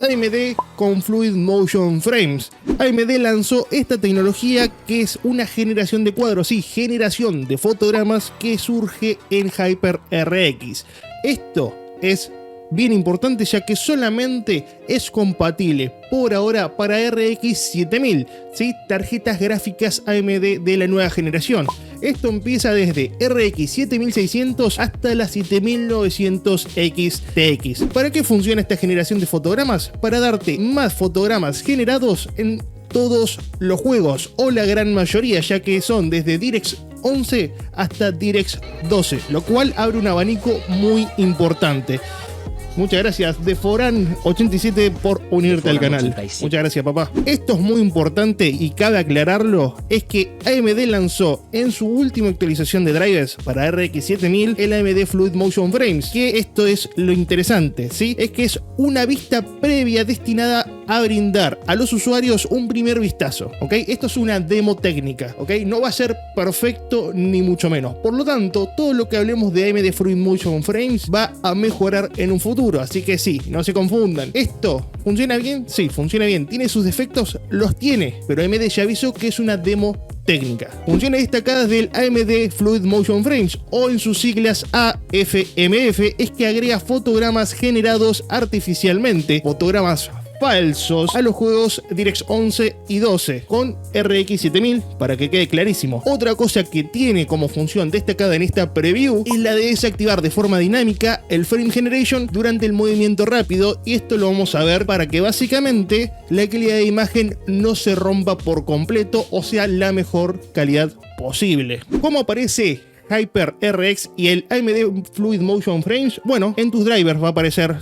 AMD con Fluid Motion Frames. AMD lanzó esta tecnología que es una generación de cuadros, sí, generación de fotogramas que surge en HyperRX. Esto es bien importante ya que solamente es compatible por ahora para RX 7000, ¿sí? Tarjetas gráficas AMD de la nueva generación. Esto empieza desde RX 7600 hasta la 7900 XTX. ¿Para qué funciona esta generación de fotogramas? Para darte más fotogramas generados en todos los juegos, o la gran mayoría, ya que son desde DirectX 11 hasta DirectX 12, lo cual abre un abanico muy importante. Muchas gracias, Deforan87, por unirte al canal. 87. Muchas gracias, papá. Esto es muy importante y cabe aclararlo, es que AMD lanzó en su última actualización de drivers para RX 7000 el AMD Fluid Motion Frames, que esto es lo interesante, ¿sí? Es que es una vista previa destinada a brindar a los usuarios un primer vistazo, ¿ok? Esto es una demo técnica, ¿ok? No va a ser perfecto ni mucho menos. Por lo tanto, todo lo que hablemos de AMD Fluid Motion Frames va a mejorar en un futuro. Así que sí, no se confundan. ¿Esto funciona bien? Sí, funciona bien. ¿Tiene sus defectos? Los tiene, pero AMD ya avisó que es una demo técnica. Funciones destacadas del AMD Fluid Motion Frames, o en sus siglas AFMF, es que agrega fotogramas generados artificialmente, fotogramas falsos, a los juegos DirectX 11 y 12 con RX 7000, para que quede clarísimo. Otra cosa que tiene como función destacada en esta preview es la de desactivar de forma dinámica el frame generation durante el movimiento rápido, y esto lo vamos a ver para que básicamente la calidad de imagen no se rompa por completo, o sea, la mejor calidad posible. ¿Cómo aparece HyperRX y el AMD Fluid Motion Frames? Bueno, en tus drivers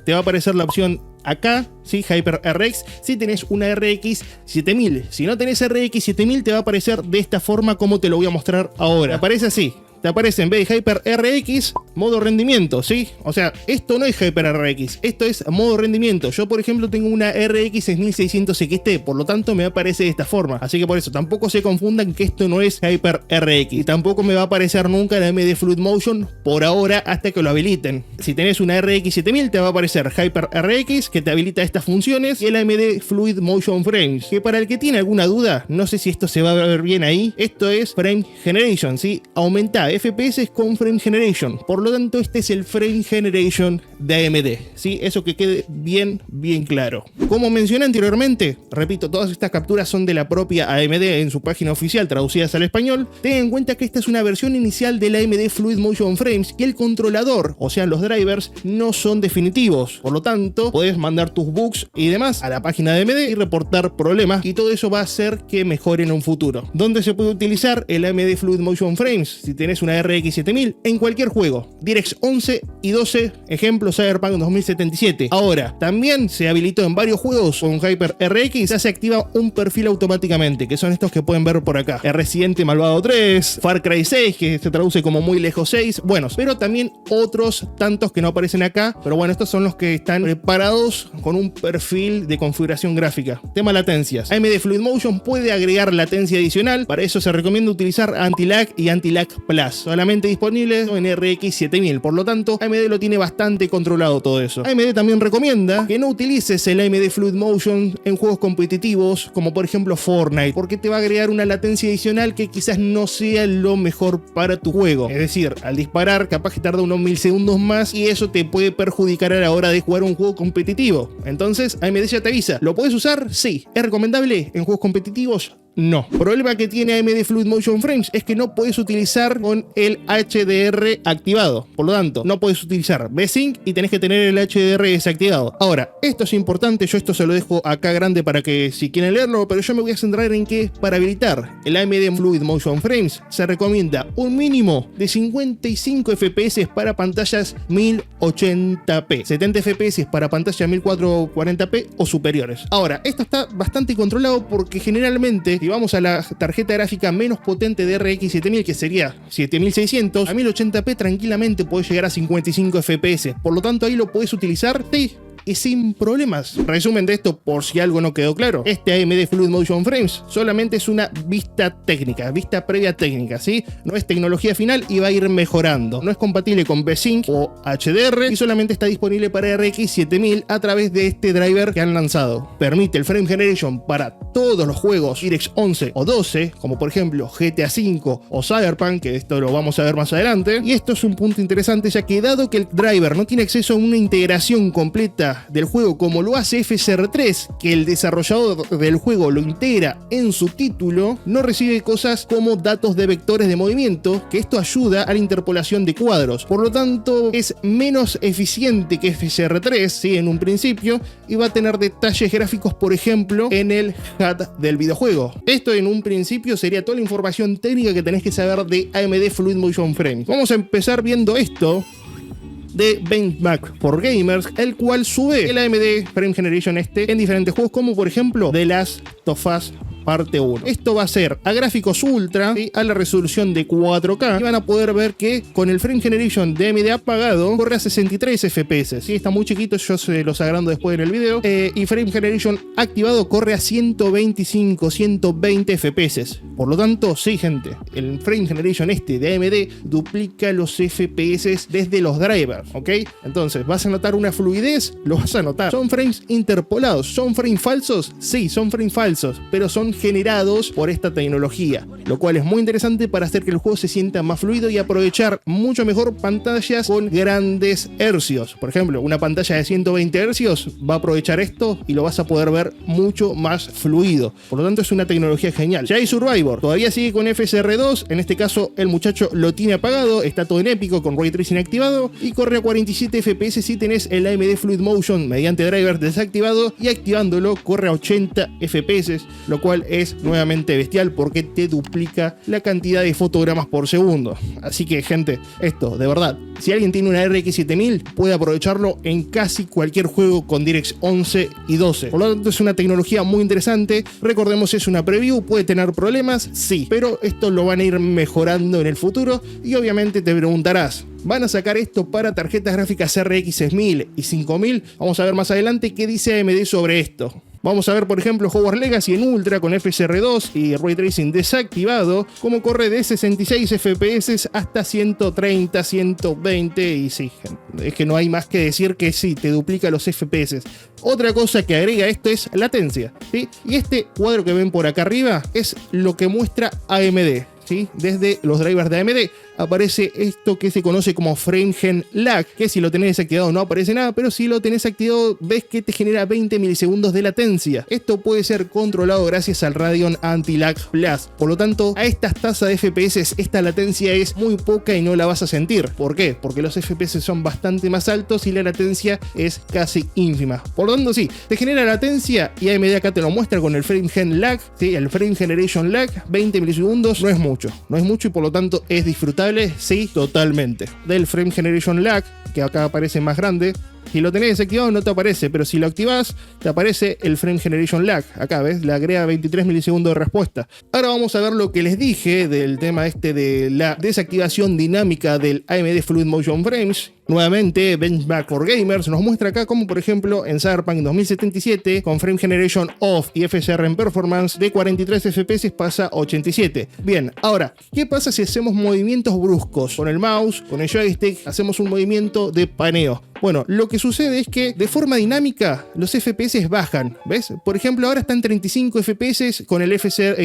te va a aparecer la opción acá, ¿sí? HyperRX, si tenés una RX 7000. Si no tenés RX 7000, te va a aparecer de esta forma, como te lo voy a mostrar ahora. Aparece así. Te aparece en vez de HyperRX, modo rendimiento, ¿sí? O sea, esto no es HyperRX, esto es modo rendimiento. Yo, por ejemplo, tengo una RX 6600 XT, por lo tanto me aparece de esta forma. Así que por eso, tampoco se confundan que esto no es HyperRX. Y tampoco me va a aparecer nunca la AMD Fluid Motion por ahora, hasta que lo habiliten. Si tenés una RX 7000, te va a aparecer HyperRX, que te habilita estas funciones, y el AMD Fluid Motion Frames, que para el que tiene alguna duda, no sé si esto se va a ver bien ahí, esto es Frame Generation, ¿sí? Aumenta FPS con Frame Generation. Por lo tanto, este es el Frame Generation de AMD, ¿sí? Eso que quede bien claro. Como mencioné anteriormente, repito, todas estas capturas son de la propia AMD en su página oficial, traducidas al español. Ten en cuenta que esta es una versión inicial del AMD Fluid Motion Frames y el controlador, o sea, los drivers, no son definitivos. Por lo tanto, podés mandar tus bugs y demás a la página de AMD y reportar problemas, y todo eso va a hacer que mejore en un futuro. ¿Dónde se puede utilizar el AMD Fluid Motion Frames? Si tenés una RX 7000, en cualquier juego, DirectX 11 y 12, ejemplo Cyberpunk 2077. Ahora, también se habilitó en varios juegos con HyperRX, ya se activa un perfil automáticamente, que son estos que pueden ver por acá: Resident Malvado 3, Far Cry 6, que se traduce como Muy Lejos 6, bueno, pero también otros tantos que no aparecen acá, pero bueno, estos son los que están preparados con un perfil de configuración gráfica. Tema latencias. AMD Fluid Motion puede agregar latencia adicional, para eso se recomienda utilizar Anti-Lag y Anti-Lag Plus, solamente disponible en RX 7000, por lo tanto AMD lo tiene bastante controlado todo eso. AMD también recomienda que no utilices el AMD Fluid Motion en juegos competitivos como por ejemplo Fortnite, porque te va a agregar una latencia adicional que quizás no sea lo mejor para tu juego. Es decir, al disparar capaz que tarda unos milisegundos más, y eso te puede perjudicar a la hora de jugar un juego competitivo. Entonces AMD ya te avisa, ¿lo puedes usar? Sí. ¿Es recomendable en juegos competitivos? No. Problema que tiene AMD Fluid Motion Frames es que no puedes utilizar con el HDR activado. Por lo tanto, no puedes utilizar V-Sync y tenés que tener el HDR desactivado. Ahora, esto es importante, yo esto se lo dejo acá grande para que si quieren leerlo, pero yo me voy a centrar en que para habilitar el AMD Fluid Motion Frames se recomienda un mínimo de 55 FPS para pantallas 1080p, 70 FPS para pantallas 1440p o superiores. Ahora, esto está bastante controlado porque generalmente, si vamos a la tarjeta gráfica menos potente de RX 7000, que sería 7600, a 1080p tranquilamente puede llegar a 55 FPS. Por lo tanto, ahí lo puedes utilizar, sí, y sin problemas. Resumen de esto, por si algo no quedó claro, este AMD Fluid Motion Frames solamente es una vista técnica, vista previa técnica, ¿sí? No es tecnología final y va a ir mejorando. No es compatible con V-Sync o HDR y solamente está disponible para RX 7000 a través de este driver que han lanzado. Permite el frame generation para todos los juegos DirectX 11 o 12, como por ejemplo GTA V o Cyberpunk, que esto lo vamos a ver más adelante. Y esto es un punto interesante, ya que dado que el driver no tiene acceso a una integración completa del juego como lo hace FSR3, que el desarrollador del juego lo integra en su título, no recibe cosas como datos de vectores de movimiento, que esto ayuda a la interpolación de cuadros. Por lo tanto, es menos eficiente que FSR3, ¿sí? En un principio, y va a tener detalles gráficos, por ejemplo, en el HUD del videojuego. Esto en un principio sería toda la información técnica que tenés que saber de AMD Fluid Motion Frames. Vamos a empezar viendo esto de Benchmark for Gamers, el cual sube el AMD Frame Generation en diferentes juegos, como por ejemplo The Last of Us parte 1. Esto va a ser a gráficos ultra, ¿sí? A la resolución de 4K, y van a poder ver que con el Frame Generation de AMD apagado corre a 63 FPS, ¿sí? Está muy chiquito, yo se los agrando después en el video, y Frame Generation activado corre a 125, 120 FPS. Por lo tanto, sí, gente, el Frame Generation de AMD duplica los FPS desde los drivers, ¿ok? Entonces, ¿vas a notar una fluidez? Lo vas a notar. ¿Son frames interpolados? ¿Son frames falsos? Sí, son frames falsos, pero son generados por esta tecnología, lo cual es muy interesante para hacer que el juego se sienta más fluido y aprovechar mucho mejor pantallas con grandes hercios. Por ejemplo, una pantalla de 120 hercios va a aprovechar esto y lo vas a poder ver mucho más fluido. Por lo tanto, es una tecnología genial. Jedi Survivor todavía sigue con FSR2, en este caso el muchacho lo tiene apagado, está todo en épico con Ray Tracing activado y corre a 47 FPS si tenés el AMD Fluid Motion mediante driver desactivado, y activándolo corre a 80 FPS, lo cual es nuevamente bestial porque te duplica la cantidad de fotogramas por segundo. Así que, gente, esto de verdad, si alguien tiene una RX 7000 puede aprovecharlo en casi cualquier juego con DirectX 11 y 12. Por lo tanto, es una tecnología muy interesante. Recordemos, es una preview, puede tener problemas, sí, pero esto lo van a ir mejorando en el futuro. Y obviamente te preguntarás, ¿van a sacar esto para tarjetas gráficas RX 6000 y 5000? Vamos a ver más adelante qué dice AMD sobre esto. Vamos a ver, por ejemplo, Hogwarts Legacy en Ultra con FSR2 y Ray Tracing desactivado, como corre de 66 FPS hasta 130, 120, y sí, es que no hay más que decir que sí, te duplica los FPS. Otra cosa que agrega esto es latencia, ¿sí? Y este cuadro que ven por acá arriba es lo que muestra AMD, ¿sí? Desde los drivers de AMD aparece esto que se conoce como Frame Gen Lag, que si lo tenés desactivado no aparece nada, pero si lo tenés activado ves que te genera 20 milisegundos de latencia. Esto puede ser controlado gracias al Radeon Anti-Lag Plus. Por lo tanto, a estas tasas de FPS esta latencia es muy poca y no la vas a sentir. ¿Por qué? Porque los FPS son bastante más altos y la latencia es casi ínfima. Por lo tanto, sí, te genera latencia y AMD acá te lo muestra con el Frame Gen Lag, ¿sí? El Frame Generation Lag, 20 milisegundos, no es mucho y por lo tanto es disfrutable. Sí, totalmente. Del Frame Generation Lag, que acá aparece más grande, si lo tenés desactivado no te aparece, pero si lo activás te aparece el Frame Generation Lag. Acá ves, le agrega 23 milisegundos de respuesta. Ahora vamos a ver lo que les dije del tema de la desactivación dinámica del AMD Fluid Motion Frames. Nuevamente, Benchmark for Gamers nos muestra acá como, por ejemplo, en Cyberpunk 2077 con Frame Generation Off y FSR en Performance de 43 FPS pasa a 87. Bien, ahora, ¿qué pasa si hacemos movimientos bruscos? Con el mouse, con el joystick, hacemos un movimiento de paneo. Bueno, lo que sucede es que de forma dinámica los FPS bajan, ¿ves? Por ejemplo, ahora está en 35 FPS con el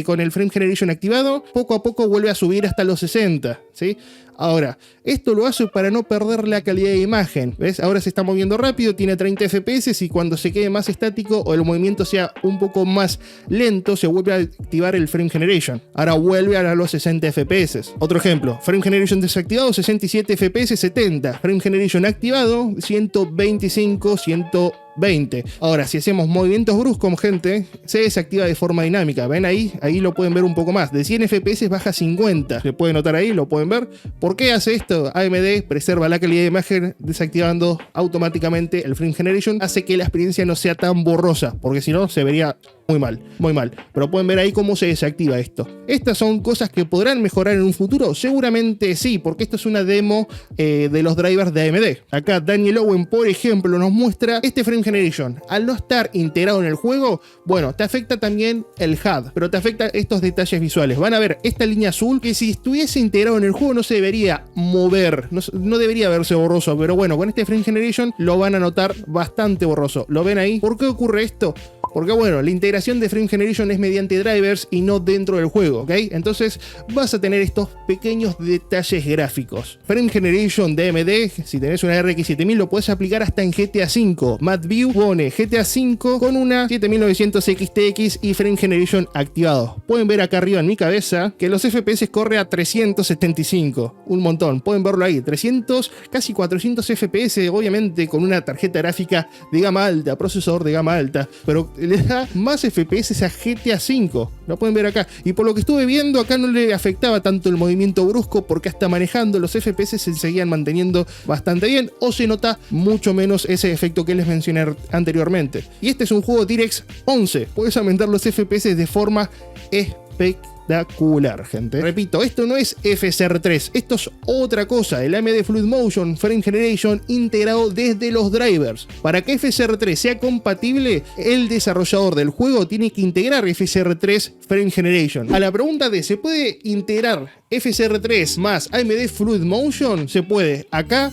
con el Frame Generation activado, poco a poco vuelve a subir hasta los 60, ¿sí? Ahora, esto lo hace para no perder la calidad de imagen, ¿ves? Ahora se está moviendo rápido, tiene 30 FPS y cuando se quede más estático o el movimiento sea un poco más lento, se vuelve a activar el Frame Generation. Ahora vuelve a los 60 FPS. Otro ejemplo, Frame Generation desactivado, 67 FPS, 70. Frame Generation activado, 125, 120. Ahora, si hacemos movimientos bruscos, gente, se desactiva de forma dinámica. ¿Ven ahí? Ahí lo pueden ver un poco más. De 100 FPS baja a 50. Se puede notar ahí, lo pueden ver. ¿Por qué hace esto? AMD preserva la calidad de imagen desactivando automáticamente el Frame Generation. Hace que la experiencia no sea tan borrosa, porque si no se vería muy mal, muy mal. Pero pueden ver ahí cómo se desactiva esto. ¿Estas son cosas que podrán mejorar en un futuro? Seguramente sí, porque esto es una demo de los drivers de AMD. Acá Daniel Owen, por ejemplo, nos muestra este frame generation. Al no estar integrado en el juego, bueno, te afecta también el HUD, pero te afecta estos detalles visuales. Van a ver esta línea azul que si estuviese integrado en el juego no se debería mover, no debería verse borroso, pero bueno, con este frame generation lo van a notar bastante borroso. ¿Lo ven ahí? ¿Por qué ocurre esto? Porque bueno, la integración de Frame Generation es mediante drivers y no dentro del juego, ¿ok? Entonces vas a tener estos pequeños detalles gráficos. Frame Generation de AMD, si tenés una RX 7000 lo puedes aplicar hasta en GTA V. MadView pone GTA V con una 7900 XTX y Frame Generation activado. Pueden ver acá arriba en mi cabeza que los FPS corre a 375, un montón. Pueden verlo ahí, 300, casi 400 FPS, obviamente con una tarjeta gráfica de gama alta, procesador de gama alta, pero le da más FPS a GTA V, lo pueden ver acá, y por lo que estuve viendo acá no le afectaba tanto el movimiento brusco porque hasta manejando los FPS se seguían manteniendo bastante bien o se nota mucho menos ese efecto que les mencioné anteriormente. Y este es un juego DirectX 11, puedes aumentar los FPS de forma espectacular, gente. Repito, esto no es FSR3, esto es otra cosa, el AMD Fluid Motion Frame Generation integrado desde los drivers. Para que FSR3 sea compatible, el desarrollador del juego tiene que integrar FSR3 Frame Generation. A la pregunta de ¿se puede integrar FSR3 más AMD Fluid Motion? Se puede. Acá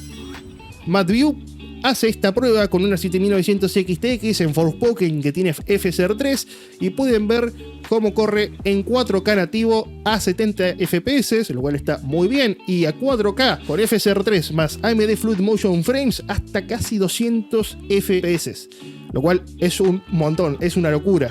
MadView hace esta prueba con una 7900 XTX en Forspoken que tiene FSR3 y pueden ver cómo corre en 4K nativo a 70 FPS, lo cual está muy bien, y a 4K con FSR3 más AMD Fluid Motion Frames hasta casi 200 FPS. Lo cual es un montón, es una locura.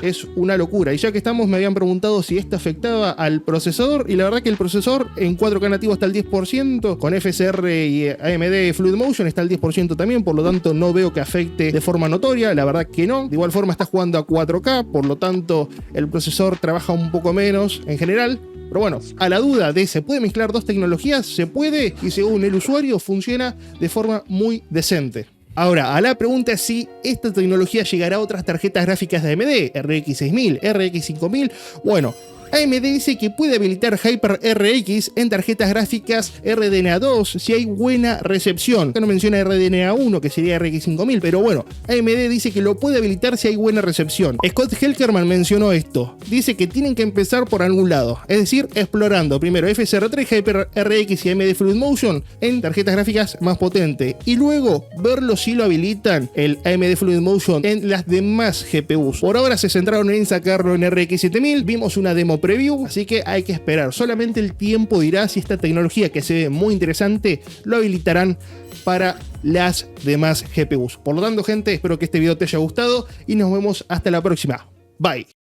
Y ya que estamos, me habían preguntado si esto afectaba al procesador, y la verdad que el procesador en 4K nativo está al 10%, con FSR y AMD Fluid Motion está al 10% también, por lo tanto no veo que afecte de forma notoria, la verdad que no. De igual forma está jugando a 4K, por lo tanto el procesador trabaja un poco menos en general. Pero bueno, a la duda de ¿se puede mezclar dos tecnologías? Se puede, y según el usuario funciona de forma muy decente. Ahora, a la pregunta si esta tecnología llegará a otras tarjetas gráficas de AMD, RX 6000, RX 5000, bueno, AMD dice que puede habilitar HyperRX en tarjetas gráficas RDNA 2 si hay buena recepción. Acá no menciona RDNA 1, que sería RX 5000, pero bueno, AMD dice que lo puede habilitar si hay buena recepción. Scott Helkerman mencionó esto. Dice que tienen que empezar por algún lado, es decir, explorando primero FSR3, HyperRX y AMD Fluid Motion en tarjetas gráficas más potentes y luego verlo si lo habilitan el AMD Fluid Motion en las demás GPUs. Por ahora se centraron en sacarlo en RX 7000, vimos una demo preview, así que hay que esperar. Solamente el tiempo dirá si esta tecnología, que se ve muy interesante, lo habilitarán para las demás GPUs. Por lo tanto, gente, espero que este video te haya gustado y nos vemos hasta la próxima. Bye.